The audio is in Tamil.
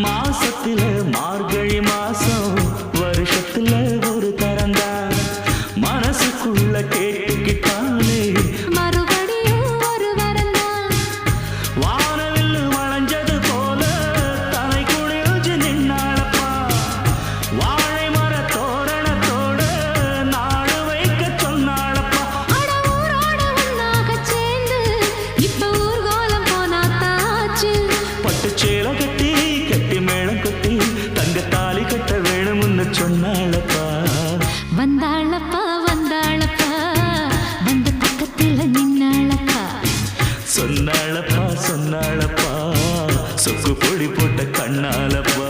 மாசத்துல மார்கழி மாசம் வருஷத்துல ஒரு தரந்தா மனசுக்குள்ள கேட்டுக்கிட்டாலே மறுபடியும் ஒரு வரந்தா வானவில் வளைஞ்சது போல தலை குடிஞ்சு நின்னாளப்பா வாழை மர தோரணத்தோட நாடு வைக்க சொன்னாளப்பா அட ஊரோட ஒன்னாக சேர்ந்து இப்ப ஊர்கோலம் போனாத்தாச்சு பட்டுச்சேலை கட்டி கட்டி மேளம் கொட்டி தங்க தாலி கட்ட வேணும்னு சொன்னாளப்பா வந்தாளப்பா வந்தாளப்பா வந்து பக்கத்துல நின்னாளப்பா சொன்னாளப்பா சொன்னாளப்பா சொக்கு பொடி போட்ட கண்ணாலப்பா